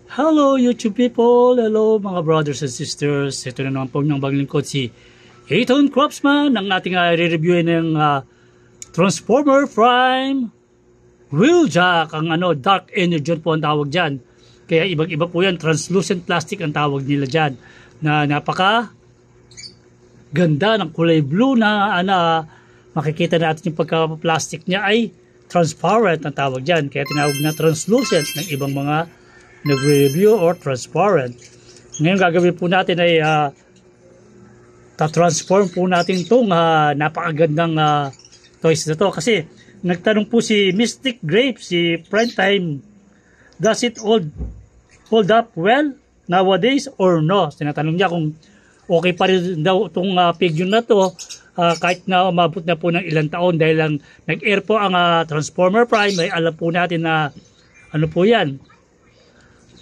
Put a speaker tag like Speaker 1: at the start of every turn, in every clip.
Speaker 1: Hello YouTube people! Hello mga brothers and sisters! Ito na naman po ng bagong lingkod si Ethan Cropsman ang ating re-reviewin ng Transformer Prime Wheeljack, ang dark energy po ang tawag dyan. Kaya ibang-iba po yan, translucent plastic ang tawag nila dyan, na napaka ganda ng kulay blue na makikita natin yung pagka-plastic niya ay transparent ang tawag dyan. Kaya tinawag na translucent ng ibang mga nagre-review or transparent. Ngayon gagawin po natin ay ta-transform po natin itong napakagandang toys na to. Kasi nagtanong po si Mystic Grape, si Primetime, does it hold up well nowadays or no? Tinatanong niya kung okay pa rin daw itong figure na to kahit na umabot na po ng ilang taon, dahil lang nag-air po ang Transformer Prime. Ay alam po natin na ano po yan,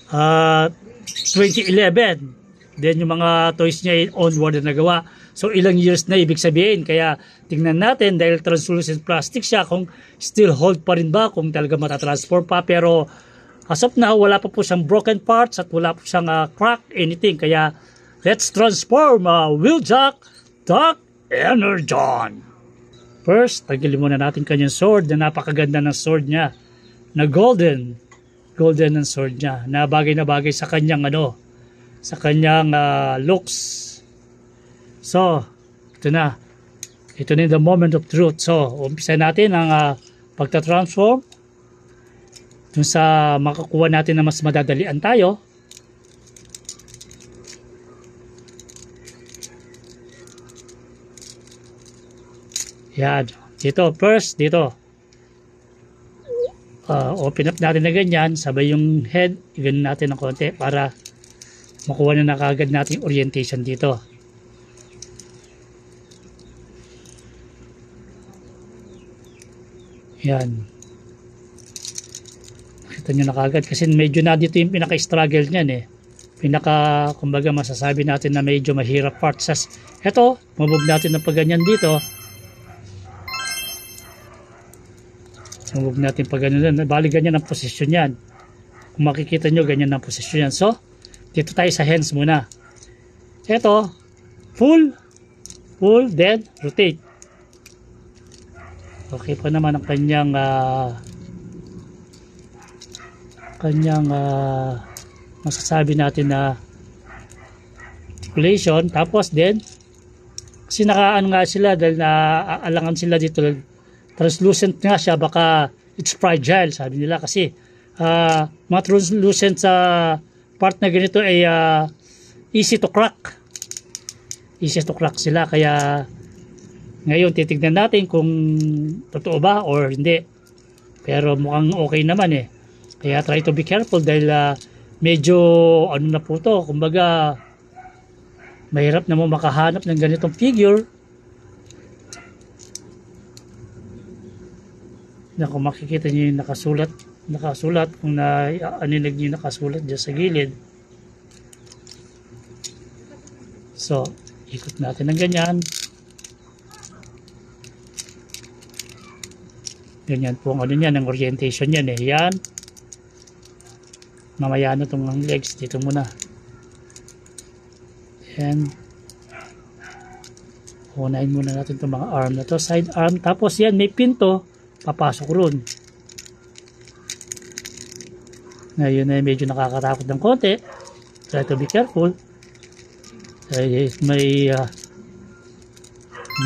Speaker 1: 2011. Then yung mga toys niya onward na nagawa. So ilang years na ibig sabihin. Kaya tingnan natin, dahil translucent plastic siya, kung still hold pa rin ba, kung talaga matatransform pa. Pero as of now, wala pa po siyang broken parts at wala po siyang crack, anything. Kaya let's transform Wheeljack Dark Energon. First, tagilin muna natin kanyang sword, na napakaganda ng sword niya, na golden ang sword niya, na bagay sa kanyang sa kanyang looks. So ito na yung the moment of truth. So umpisa natin ang pagta-transform dun sa makakuha natin na mas madadalian tayo. Yan, dito first, dito open up natin na ganyan, sabay yung head, ganyan natin ng konti para makuha na kagad natin orientation dito. Yan, nakita nyo na kagad kasi medyo na dito yung pinaka-struggle nyan kumbaga masasabi natin na medyo mahirap parts. Eto, mabog natin ng pagganyan dito. Huwag natin pag gano'n. Bali ganyan ang posisyon yan. Kung makikita nyo, ganyan ang posisyon yan. So, dito tayo sa hands muna. Ito, full, then rotate. Okay pa naman ang kanyang masasabi natin na articulation. Tapos then, kasi nakaan nga sila dahil naaalangan sila dito. Translucent nga siya, baka it's fragile sabi nila, kasi mga translucent sa part na ganito ay easy to crack sila. Kaya ngayon titignan natin kung totoo ba or hindi, pero mukhang okay naman kaya try to be careful, dahil medyo na po to, kumbaga mahirap na mo makahanap ng ganitong figure na kung makikita nyo yung nakasulat kung anilag nyo nakasulat dyan sa gilid. So ikot natin ng ganyan po ang ang orientation yan yan. Mamaya na itong legs, dito muna yan, unahin muna natin itong mga arm na to, side arm. Tapos yan, may pinto papasok ron. Ngayon ay medyo nakakatakot ng konti. Try to be careful. May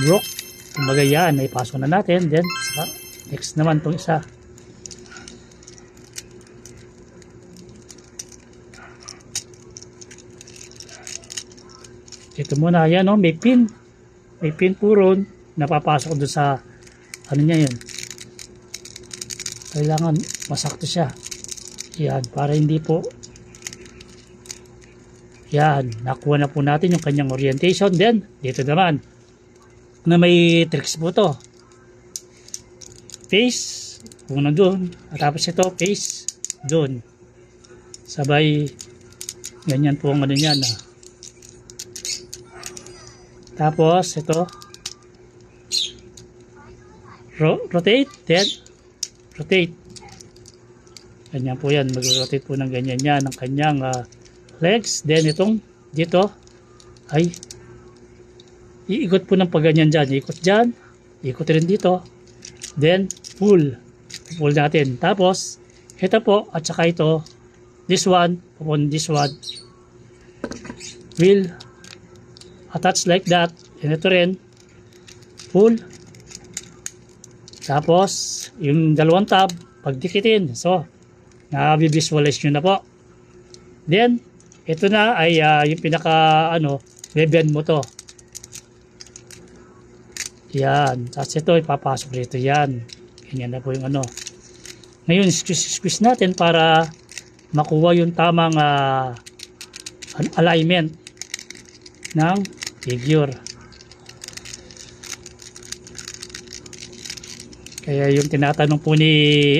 Speaker 1: block. Kumbaga yan, ay pasok na natin. Then, next naman itong isa. Ito muna, yan may pin. May pin po ron. Napapasok doon sa niya yun. Kailangan masakto siya. Yan, para hindi po. Yan, nakuha na po natin yung kanyang orientation. Then, dito naman, na may tricks po to. Face, una doon. At tapos ito, face, doon. Sabay, ganyan po ang yan. Tapos, ito, rotate, then, rotate. Ganyan po yan. Mag-rotate po ng ganyan yan ang kanyang legs. Then itong dito ay iikot po ng pagganyan dyan. Iikot dyan. Iikot rin dito. Then pull. Pull natin. Tapos ito po at saka ito. This one upon this one will attach like that. And ito rin. Pull. Tapos yung dalawang tab pagdikitin. So na-visualize nyo na po. Then ito na ay yung pinaka bebend mo to. Yan. Tapos ito ipapasok dito yan. Ganyan na po yung Ngayon squeeze natin para makuha yung tamang alignment ng figure. Kaya yung tinatanong po ni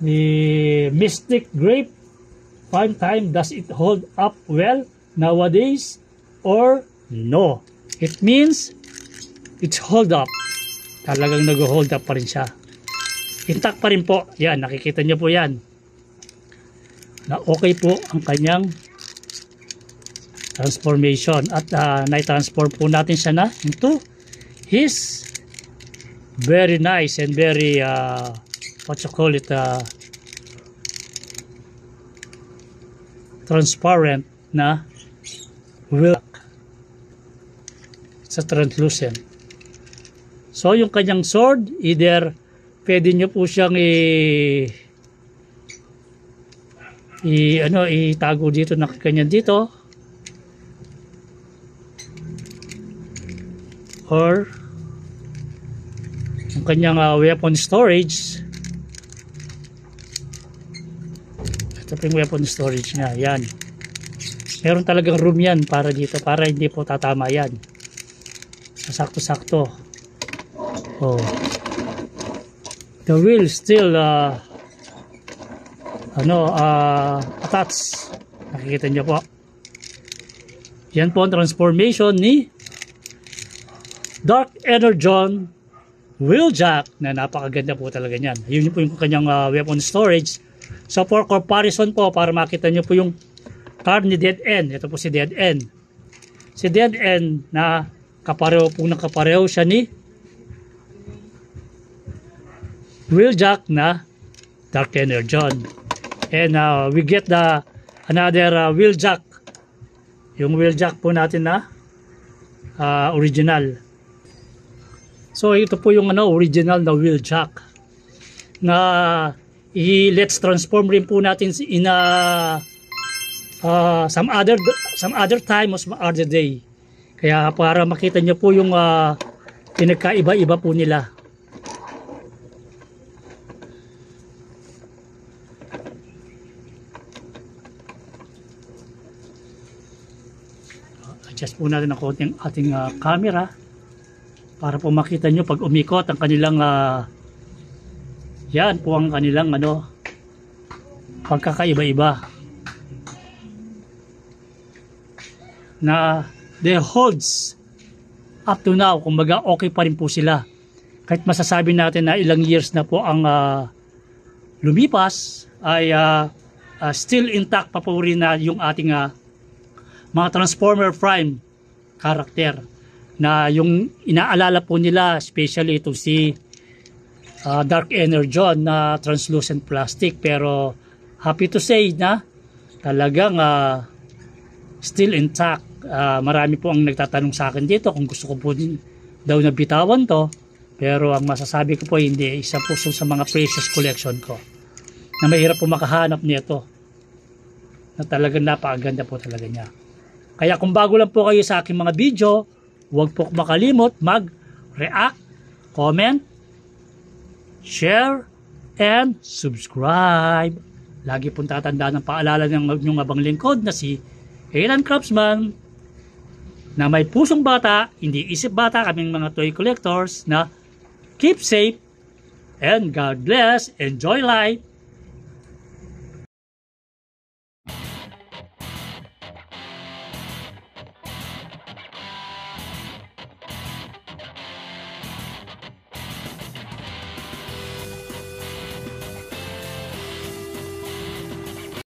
Speaker 1: ni Mystic Grape, prime time, does it hold up well nowadays or no? It means it's hold up. Talagang nag-hold up pa rin siya. Intact pa rin po. Yan, nakikita nyo po yan. Na okay po ang kanyang transformation. At na-transform po natin siya na into his very nice and very what you call it, transparent na wheel. It's a translucent. So yung kanyang sword, either pwede nyo po siyang itago dito na ganyan dito, or yung kanyang weapon storage. Ito po yung weapon storage niya. Yan. Meron talagang room yan para dito, para hindi po tatama yan. Sakto-sakto. Oh. The wheel still attached. Nakikita niyo po. Yan po ang transformation ni Dark Energon Wheeljack na napakaganda po talaga niyan. Yun po yung kanyang weapon storage. So for comparison po, para makita niyo po yung card ni Dead End. Ito po si Dead End. Si Dead End na kapareho po ng kapareho siya ni Wheeljack na Dark Energon. And we get another Wheeljack. Yung Wheeljack po natin na original. So ito po yung original na Wheeljack na let's transform rin po natin in some other time or some other day. Kaya para makita nyo po yung pinagkaiba-iba po nila. Adjust po natin ang konting ating camera para po makita nyo pag umikot ang kanilang yan po ang kanilang pagkakaiba-iba na they holds up to now. Kumbaga okay pa rin po sila kahit masasabi natin na ilang years na po ang lumipas, ay still intact pa po rin na yung ating mga Transformer Prime character na yung inaalala po nila, especially ito si Dark Energon na translucent plastic. Pero happy to say na talagang still intact. Marami po ang nagtatanong sa akin dito kung gusto ko po daw na bitawan to, pero ang masasabi ko po hindi. Isa po sa mga precious collection ko na mahirap po makahanap nito, na talagang napakaganda po talaga niya. Kaya kung bago lang po kayo sa aking mga video, huwag po makalimot mag-react, comment, share, and subscribe. Lagi pong tatandaan ng paalala ng inyong abang lingkod na si Alan Craftsman, na may pusong bata, hindi isip bata, kaming mga toy collectors, na keep safe and God bless, enjoy life.